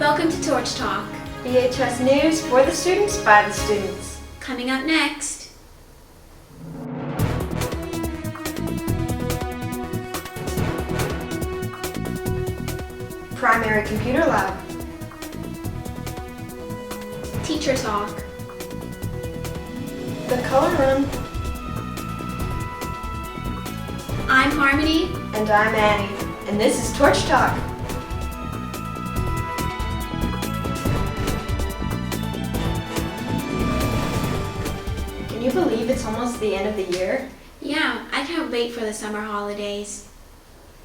Welcome to Torch Talk. VHS News for the students, by the students. Coming up next. Primary Computer Lab. Teacher Talk. The Color Room. I'm Harmony. And I'm Annie. And this is Torch Talk. Can you believe it's almost the end of the year? Yeah, I can't wait for the summer holidays.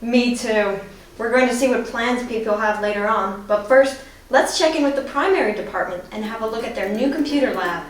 Me too. We're going to see what plans people have later on, but first, let's check in with the primary department and have a look at their new computer lab.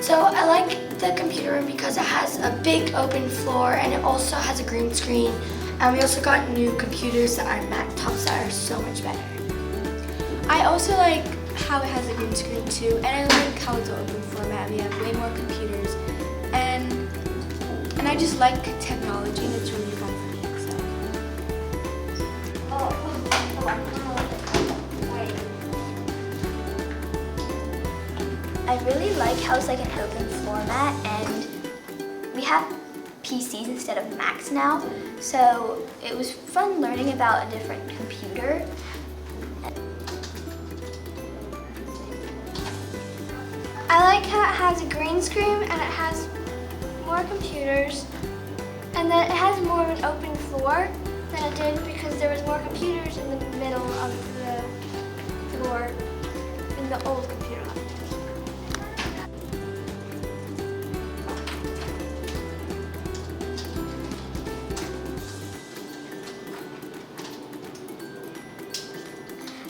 So I like the computer room because it has a big open floor and it also has a green screen. And we also got new computers that are Mac-tops that are so much better. I also like how it has a green screen too, and I like how it's an open format. We have way more computers, and I just like technology, and it's really fun for me. So. I really like how it's like an open format, and we have PCs instead of Macs now, so it was fun learning about a different computer. I like how it has a green screen and it has more computers, and then it has more of an open floor than it did because there was more computers in the middle of the floor in the old computer lab.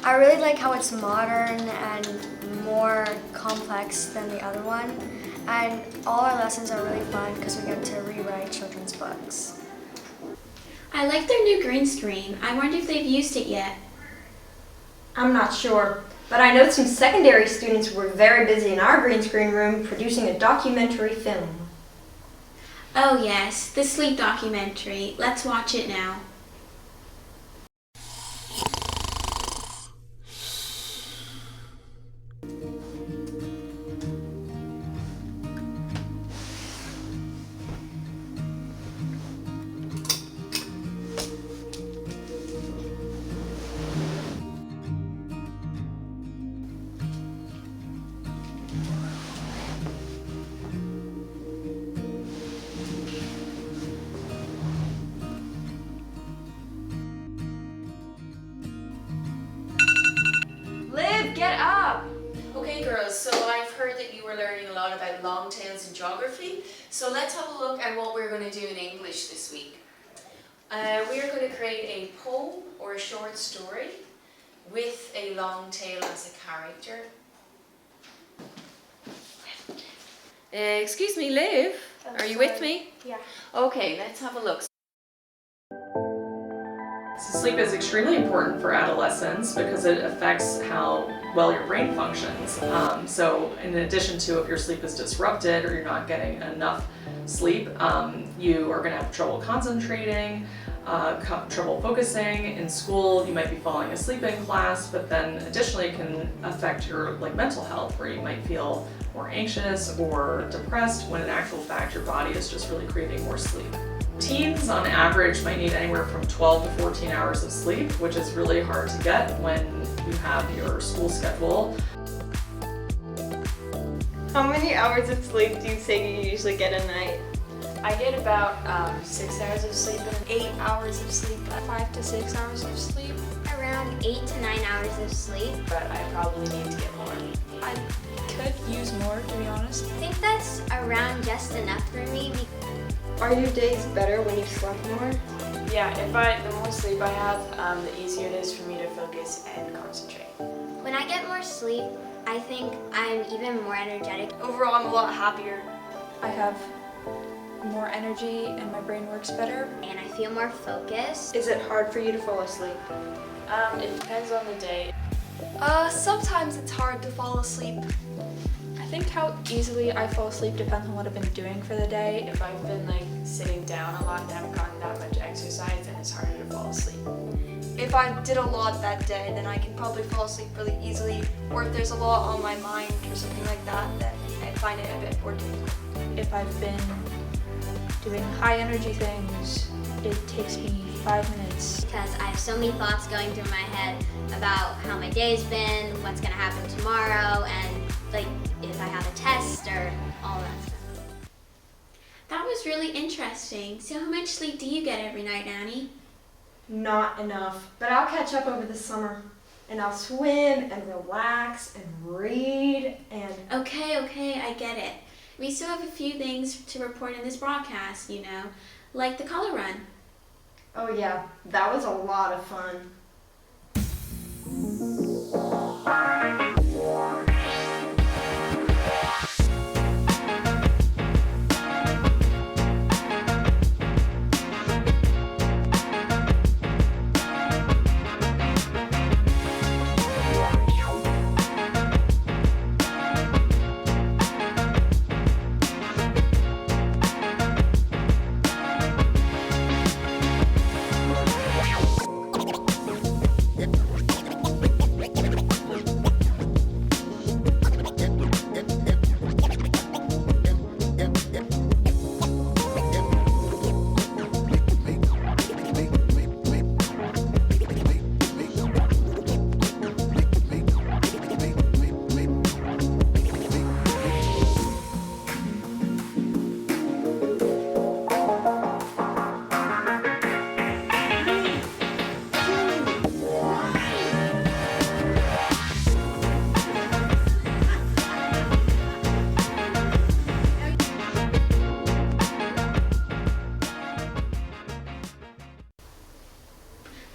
I really like how it's modern and more complex than the other one, and all our lessons are really fun because we get to rewrite children's books. I like their new green screen. I wonder if they've used it yet. I'm not sure, but I know some secondary students were very busy in our green screen room producing a documentary film. Oh yes, the sleep documentary. Let's watch it now. Liv, get up! Okay girls, so I've heard that you were learning a lot about long tails in geography, so let's have a look at what we're going to do in English this week. We are going to create a poem or a short story with a long tail as a character. Excuse me, Liv, are you with me? Yeah. Okay, let's have a look. So sleep is extremely important for adolescents because it affects how well your brain functions. So in addition to if your sleep is disrupted or you're not getting enough sleep, you are going to have trouble concentrating, trouble focusing in school. You might be falling asleep in class, but then additionally it can affect your mental health, where you might feel more anxious or depressed when in actual fact your body is just really craving more sleep. Teens on average might need anywhere from 12 to 14 hours of sleep, which is really hard to get when you have your school schedule. How many hours of sleep do you say you usually get a night? I get about 6 hours of sleep and 8 hours of sleep, 5 to 6 hours of sleep. I around 8 to 9 hours of sleep. But I probably need to get more. I could use more, to be honest. I think that's around just enough for me. Are your days better when you slept more? Yeah, the more sleep I have, the easier it is for me to focus and concentrate. When I get more sleep, I think I'm even more energetic. Overall, I'm a lot happier. I have more energy and my brain works better. And I feel more focused. Is it hard for you to fall asleep? It depends on the day. Sometimes it's hard to fall asleep. I think how easily I fall asleep depends on what I've been doing for the day. If I've been like sitting down a lot and haven't gotten that much exercise, then it's harder to fall asleep. If I did a lot that day, then I can probably fall asleep really easily. Or if there's a lot on my mind or something like that, then I find it a bit more difficult. If I've been doing high energy things, it takes me 5 minutes. Because I have so many thoughts going through my head about how my day's been, what's gonna happen tomorrow, and like if I have a test or all that stuff. That was really interesting. So how much sleep do you get every night, Annie? Not enough, but I'll catch up over the summer. And I'll swim and relax and read and... Okay, I get it. We still have a few things to report in this broadcast, you know, like the color run. Oh yeah, that was a lot of fun.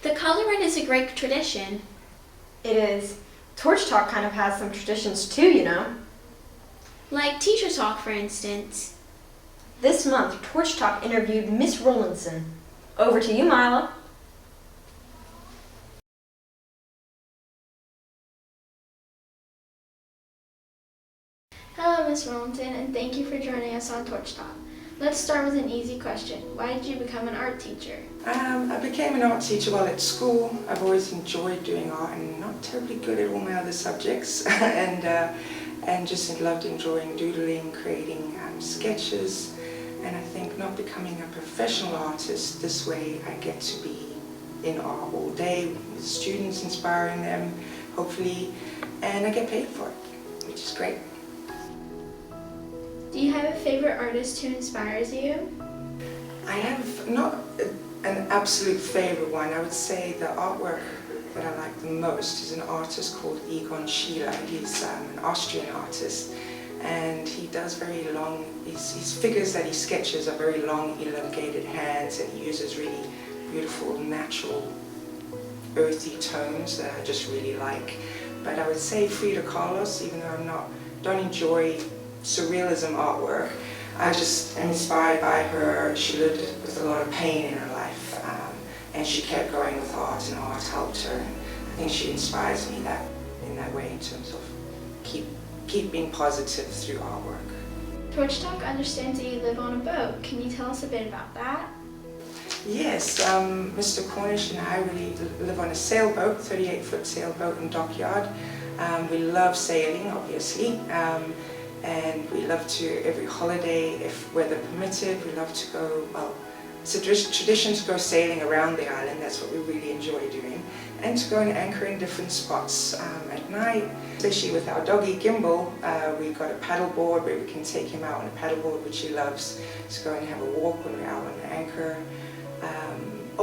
The color run is a great tradition. It is. Torch Talk kind of has some traditions too, you know. Like Teacher Talk, for instance. This month, Torch Talk interviewed Miss Rollinson. Over to you, Mila. Hello, Miss Rollinson, and thank you for joining us on Torch Talk. Let's start with an easy question. Why did you become an art teacher? I became an art teacher while at school. I've always enjoyed doing art and not terribly good at all my other subjects, and just loved enjoying doodling, creating sketches. And I think not becoming a professional artist, this way I get to be in art all day with students, inspiring them, hopefully, and I get paid for it, which is great. Do you have a favorite artist who inspires you? I have not an absolute favorite one. I would say the artwork that I like the most is an artist called Egon Schiele. He's an Austrian artist, and he does very long, his figures that he sketches are very long, elongated hands, and he uses really beautiful, natural, earthy tones that I just really like. But I would say Frida Kahlo, even though I don't enjoy surrealism artwork, I just am inspired by her. She lived with a lot of pain in her life, and she kept going with art, and art helped her. And I think she inspires me in that way, in terms of keep being positive through artwork. Torch Talk understands that you live on a boat. Can you tell us a bit about that? Yes, Mr. Cornish and I really live on a sailboat, 38-foot sailboat in Dockyard. We love sailing, obviously. And we love to, every holiday, if weather permitted, we love to go, well, it's a tradition to go sailing around the island. That's what we really enjoy doing. And to go and anchor in different spots at night. Especially with our doggy Gimbal, we've got a paddle board where we can take him out on a paddle board, which he loves, to go and have a walk when we're out on the anchor.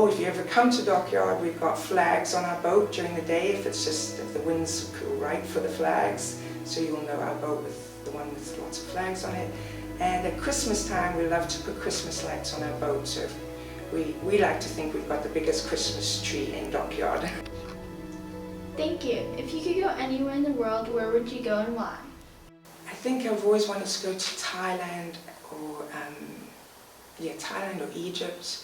Oh, if you ever come to Dockyard, we've got flags on our boat during the day if the wind's right for the flags. So you'll know our boat with the one with lots of flags on it. And at Christmas time, we love to put Christmas lights on our boat. So we like to think we've got the biggest Christmas tree in Dockyard. Thank you. If you could go anywhere in the world, where would you go and why? I think I've always wanted to go to Thailand or Thailand or Egypt,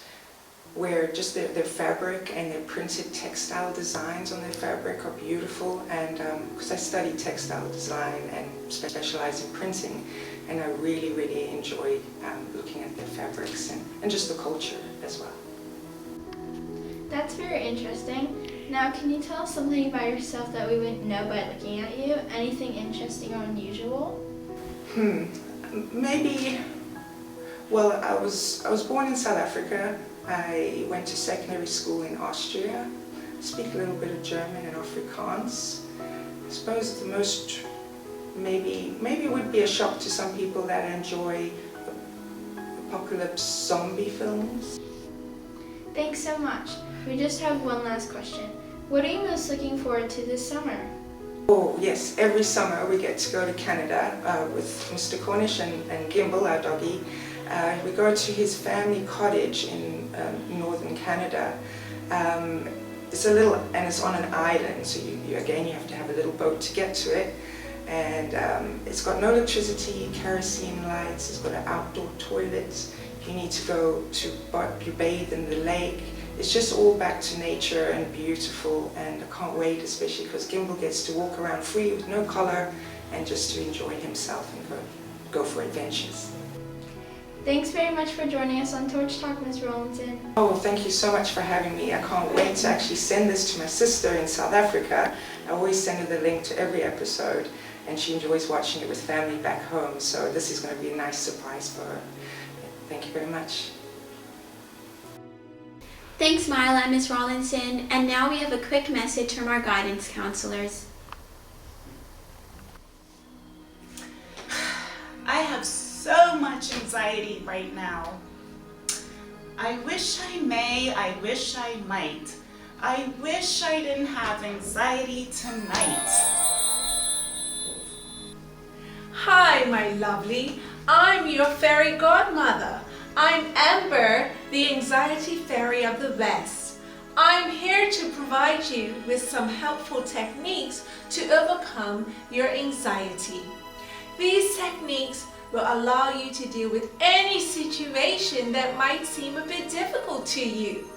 where just their fabric and their printed textile designs on their fabric are beautiful. And because I studied textile design and specialize in printing, and I really, really enjoy looking at their fabrics and just the culture as well. That's very interesting. Now, can you tell us something about yourself that we wouldn't know by looking at you? Anything interesting or unusual? Maybe, well, I was born in South Africa. I went to secondary school in Austria. I speak a little bit of German and Afrikaans. I suppose the most, maybe it would be a shock to some people that enjoy apocalypse zombie films. Thanks so much. We just have one last question. What are you most looking forward to this summer? Oh yes, every summer we get to go to Canada with Mr. Cornish and Gimbal, our doggy. We go to his family cottage in northern Canada. It's a little, and it's on an island, so you have to have a little boat to get to it. And it's got no electricity, kerosene lights, it's got an outdoor toilet. You need to go you bathe in the lake. It's just all back to nature and beautiful, and I can't wait, especially because Gimbal gets to walk around free with no collar and just to enjoy himself and go for adventures. Thanks very much for joining us on Torch Talk, Ms. Rollinson. Oh, thank you so much for having me. I can't wait to actually send this to my sister in South Africa. I always send her the link to every episode, and she enjoys watching it with family back home, so this is going to be a nice surprise for her. Thank you very much. Thanks, Mila and Ms. Rollinson. And now we have a quick message from our guidance counselors. I have so much anxiety right now. I wish I may, I wish I might. I wish I didn't have anxiety tonight. Hi, my lovely. I'm your fairy godmother. I'm Amber, the anxiety fairy of the West. I'm here to provide you with some helpful techniques to overcome your anxiety. These techniques will allow you to deal with any situation that might seem a bit difficult to you.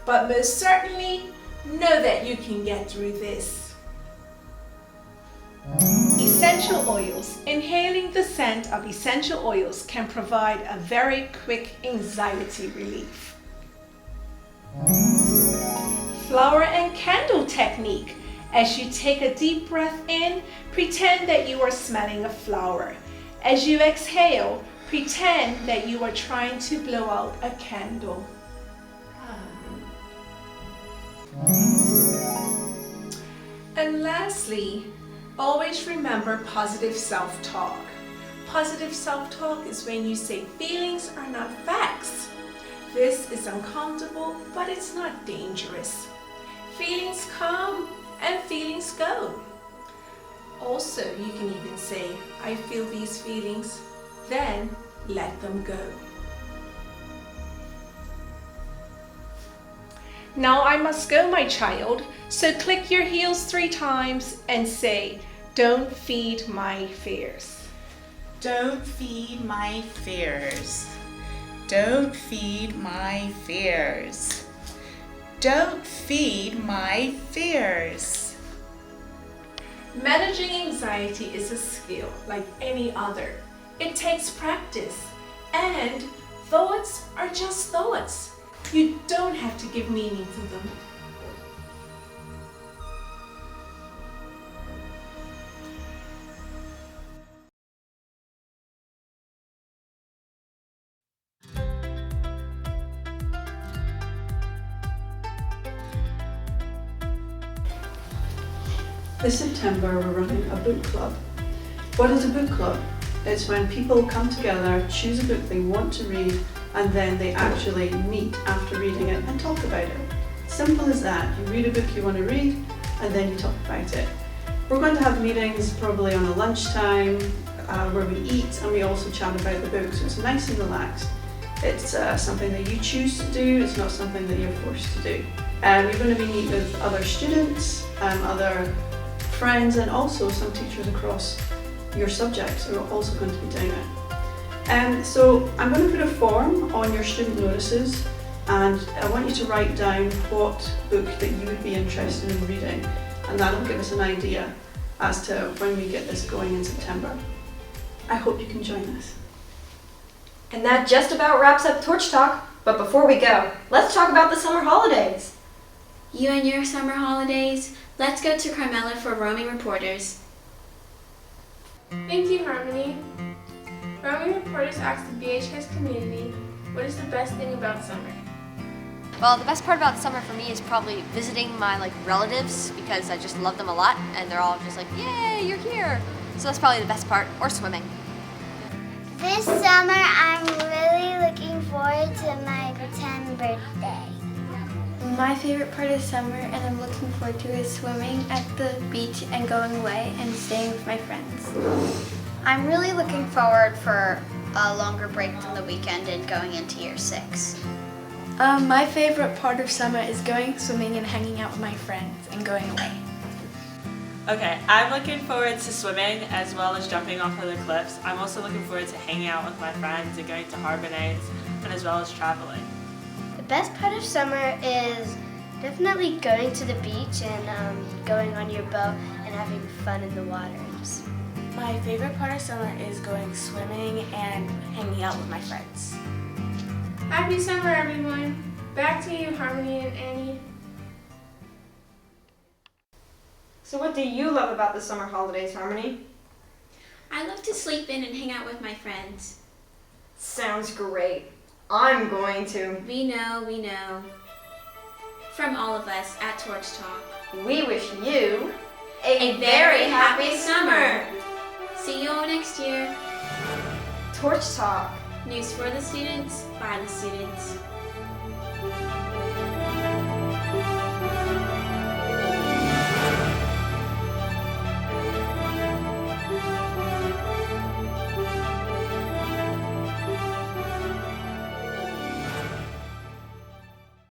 But most certainly, know that you can get through this. Essential oils. Inhaling the scent of essential oils can provide a very quick anxiety relief. Flower and candle technique. As you take a deep breath in, pretend that you are smelling a flower. As you exhale, pretend that you are trying to blow out a candle. And lastly, always remember positive self-talk. Positive self-talk is when you say feelings are not facts. This is uncomfortable, but it's not dangerous. Feelings come and feelings go. Also, you can even say, I feel these feelings, then let them go. Now I must go, my child, so click your heels 3 times and say, don't feed my fears. Don't feed my fears. Don't feed my fears. Don't feed my fears. Managing anxiety is a skill like any other. It takes practice, and thoughts are just thoughts. You don't have to give meaning to them. This September we're running a book club. What is a book club? It's when people come together, choose a book they want to read, and then they actually meet after reading it and talk about it. Simple as that. You read a book you want to read, and then you talk about it. We're going to have meetings probably on a lunchtime where we eat and we also chat about the book, so it's nice and relaxed. It's something that you choose to do, it's not something that you're forced to do. We're going to be meeting with other students, other friends, and also some teachers across your subjects are also going to be doing it. So I'm going to put a form on your student notices, and I want you to write down what book that you would be interested in reading, and that'll give us an idea as to when we get this going in September. I hope you can join us. And that just about wraps up Torch Talk, but before we go, let's talk about the summer holidays. You and your summer holidays, let's go to Carmela for Roaming Reporters. Thank you, Harmony. Roaming Reporters asks the BHS community, what is the best thing about summer? Well, the best part about summer for me is probably visiting my relatives, because I just love them a lot and they're all just like, yay, you're here. So that's probably the best part, or swimming. This summer, I'm really looking forward to my pretend birthday. My favorite part of summer, and I'm looking forward to, is swimming at the beach and going away and staying with my friends. I'm really looking forward for a longer break than the weekend and going into year 6. My favorite part of summer is going swimming and hanging out with my friends and going away. Okay, I'm looking forward to swimming as well as jumping off of the cliffs. I'm also looking forward to hanging out with my friends and going to harbor nights, and as well as traveling. The best part of summer is definitely going to the beach and going on your boat and having fun in the water. My favorite part of summer is going swimming and hanging out with my friends. Happy summer, everyone. Back to you, Harmony and Annie. So what do you love about the summer holidays, Harmony? I love to sleep in and hang out with my friends. Sounds great. I'm going to. We know. From all of us at Torch Talk, we wish you a very happy summer. See you all next year. Torch Talk. News for the students, by the students.